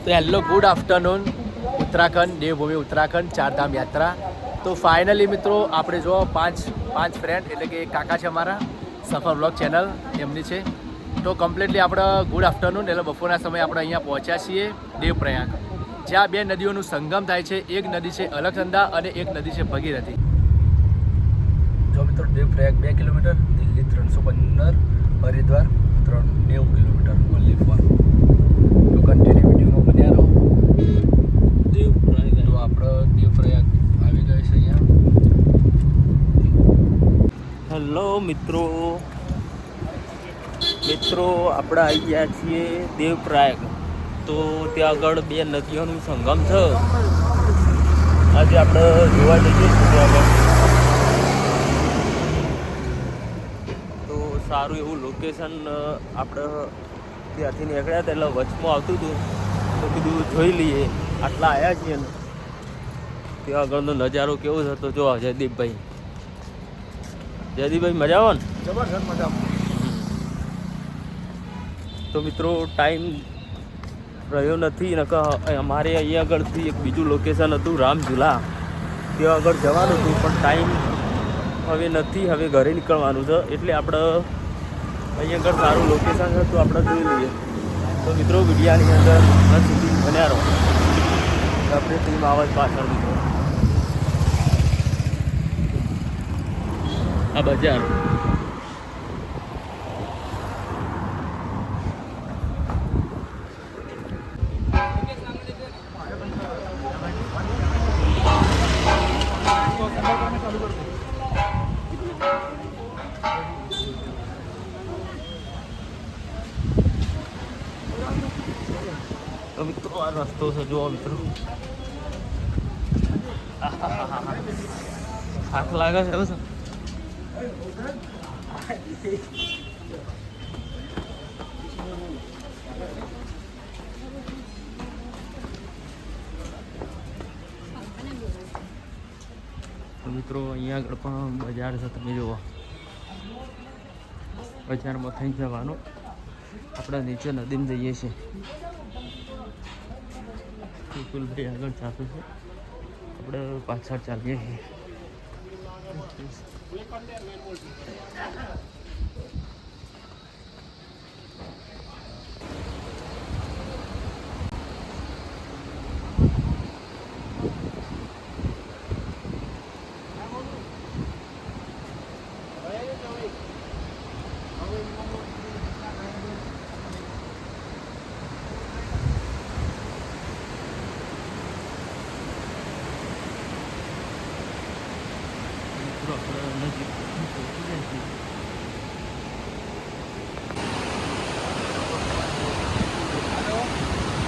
તો hello good afternoon Uttarakhand Devbhumi Uttarakhand Chardham યાત્રા. તો ફાઇનલી મિત્રો આપણે જો પાંચ ફ્રેન્ડ એટલે કે કાકા છે અમારા સફર બ્લોગ ચેનલ એમની છે. તો કમ્પ્લીટલી આપણે ગુડ આફ્ટરનૂન એટલે બપોરના સમયે આપણે અહીંયા પહોંચ્યા છીએ દેવપ્રયાગ, જ્યાં બે નદીઓનું સંગમ થાય છે. એક નદી છે અલકનંદા અને એક નદી છે ભગીરથી. જો મિત્રો Devprayag 2 kilometre, Delhi 315, Haridwar 90 kilometre only four. તો કન્ટિન્યુ વિડીયોમાં બન્યા રહો. દેવપ્રયાગ તો આપણે દેવપ્રયાગ આવી ગયો છે અહીંયા. હેલો મિત્રો આપણે આવી ગયા છીએ દેવપ્રયાગ. તો ત્યાં આગળ બે નદીઓનું સંગમ છે. આજે આપણે જોવા જઈએ છીએ ત્યાં આગળ. તો સારું એવું લોકેશન આપણે ત્યાંથી નીકળ્યા હતા એટલે વચમાં આવતું હતું તો કીધું જોઈ લઈએ. આટલા આવ્યા છીએ ને ત્યાં આગળનો નજારો કેવો થતો જો જયદીપભાઈ. જયદીપભાઈ મજા આવે ને? જબરજસ્ત મજા. તો મિત્રો ટાઈમ રહ્યો નથી ને અમારે અહીંયા આગળથી એક બીજું લોકેશન હતું રામઝુલા, ત્યાં આગળ જવાનું હતું પણ ટાઈમ હવે નથી. હવે ઘરે નીકળવાનું છે એટલે આપણે અહીંયા આગળ સારું લોકેશન છે તો આપણે જોઈ લઈએ. તો મિત્રો વિડીયાની અંદર સુધી બન્યા રહો. આપણે ટીમ આવે પાછળ મિત્રો આ બજાર. તો મિત્રો આ રસ્તો છે જુઓ મિત્રો. થાક લાગે છે એવું છે. મિત્રો અહીંયા આગળ પણ બજાર છે, તમે જુઓ. બજારમાં થઈ જવાનું. આપણે નીચે નદીમાં જઈએ છીએ. વિપુલભાઈ આગળ ચાલુ છે, આપણે પાછળ ચાલીએ છીએ.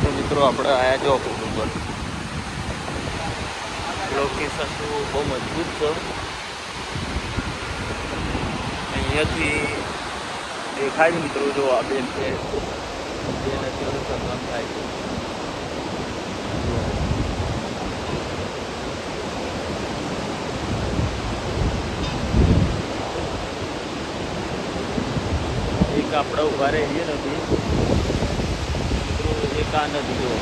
તો મિત્રો આપણે આયા જો ઉપર લોકેશન તો બહુ મજબૂત છે. અહીંયાથી દેખાય મિત્રો જો આ બે નદીઓનું સંગમ થાય છે. એક આપણે ઉભા રહીએ નદી, એક આ નદી જો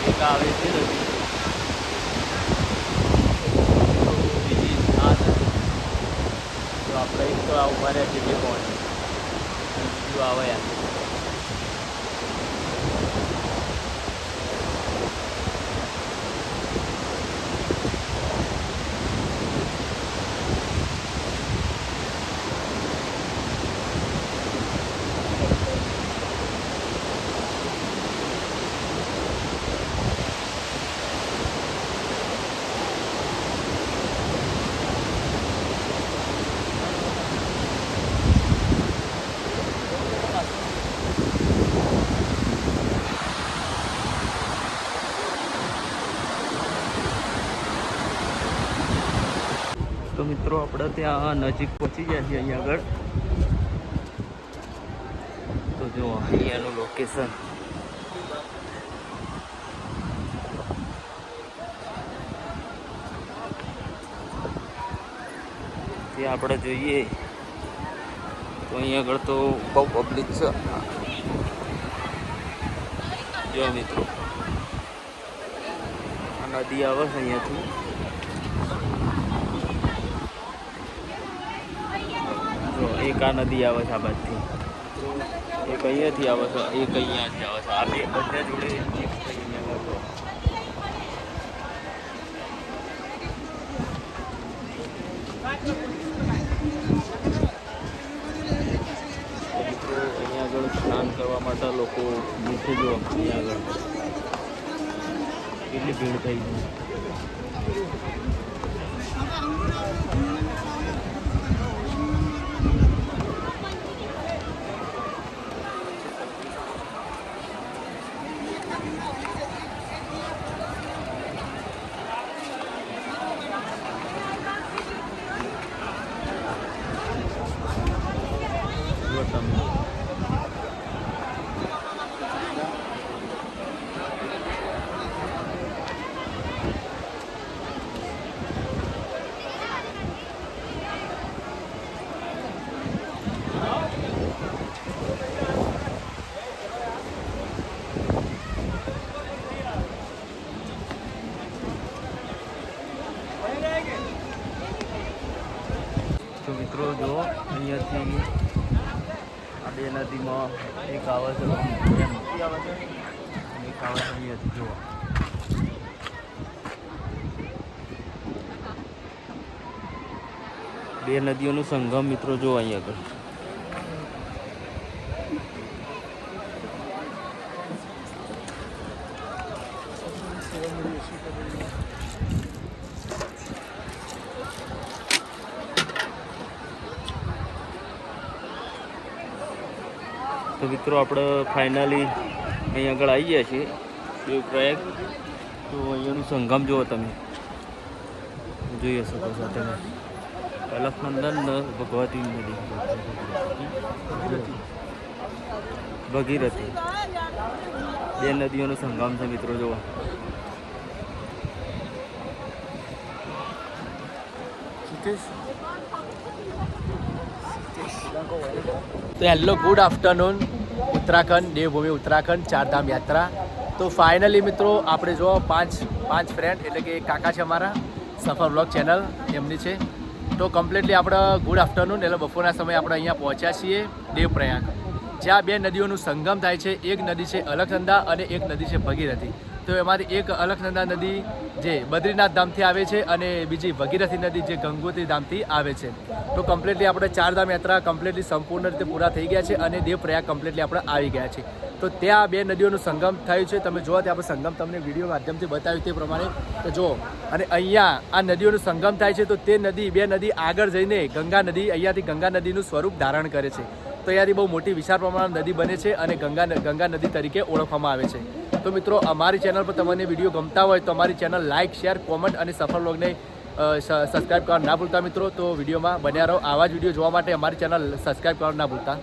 એક આવે છે નદી, બીજી આ નદી. તો આપણે એક તો આ ઉભા રહ્યા છે બે પોઈન્ટ, બીજું આવે યાર. તો મિત્રો આપણે ત્યાં નજીક પહોંચી ગયા છીએ અહીંયા આગળ. તો જો અહીંયાનું લોકેશન. ત્યાં આપણે જોઈએ તો અહીંયા આગળ તો બહુ પબ્લિક છે. જો મિત્રો આ નદી આવે છે અહીંયાથી. જો એક આ નદી આવે છે આ બાજુથી, એક અહીંયાથી આવે છે, એક અહીંયાથી આવે છે. આ બે બધા જોડે એક અહીંયા આવે છે. અહીંયા આગળ સ્નાન કરવા માટે લોકો નીચે જો અહીંયા આગળ કેટલી ભીડ થઈ ગઈ. જો તમે તો મિત્રો જો અહીંયાથી આ બે નદીમાં એક આવે છે, એમથી આવે છે, અને એક આવે છે અહીંયાથી. જુઓ બે નદીઓનું સંગમ મિત્રો જો અહીં આગળ. તો મિત્રો આપણે ફાઇનલી અહીં આગળ આવી ગયા છીએ દેવપ્રયાગ. તો અહીંયાનું સંગમ જુઓ તમે, જોઈ શકો છો તમે. અલખનંદન ભગવતી નદી, ભગીરથી, બે નદીઓનું સંગમ છે મિત્રો જુઓ. તો hello good afternoon. Uttarakhand Devbhumi Uttarakhand Chardham યાત્રા. તો ફાઇનલી મિત્રો આપણે જો પાંચ ફ્રેન્ડ એટલે કે કાકા છે અમારા, સફર વ્લોગ ચેનલ એમની છે. તો કમ્પ્લીટલી આપણે ગુડ આફ્ટરનૂન એટલે બપોરના સમયે આપણે અહીંયા પહોંચ્યા છીએ દેવપ્રયાગ, જ્યાં બે નદીઓનું સંગમ થાય છે. એક નદી છે અલખનંદા અને એક નદી છે ભગીરથી. તો એમાંથી એક અલખનંદા નદી જે બદ્રીનાથ ધામથી આવે છે અને બીજી ભગીરથી નદી જે ગંગોત્રી ધામથી આવે છે. તો કમ્પ્લીટલી આપણે ચારધામ યાત્રા કમ્પ્લીટલી સંપૂર્ણ રીતે પૂરા થઈ ગયા છે અને દેવપ્રયાગ કમ્પ્લીટલી આપણે આવી ગયા છે. તો ત્યાં બે નદીઓનું સંગમ થયું છે. તમે જુઓ ત્યાં આપણે સંગમ તમને વિડીયો માધ્યમથી બતાવ્યું તે પ્રમાણે. તો જુઓ, અને અહીંયા આ નદીઓનું સંગમ થાય છે. તો તે નદી બે નદી આગળ જઈને ગંગા નદી અહીંયાથી ગંગા નદીનું સ્વરૂપ ધારણ કરે છે. તો અહીંયાથી બહુ મોટી વિશાળ પ્રમાણમાં નદી બને છે અને ગંગા નદી તરીકે ઓળખવામાં આવે છે. તો મિત્રો અમારી ચેનલ પર તમને વિડીયો ગમતા હોય તો અમારી ચેનલ લાઇક, શેર, કોમેન્ટ અને સફર વ્લોગને સબસ્ક્રાઈબ કરવા ના ભૂલતા મિત્રો. તો વિડીયોમાં બન્યા રહો. આવા જ વિડીયો જોવા માટે અમારી ચેનલ સબસ્ક્રાઈબ કરવા ના ભૂલતા.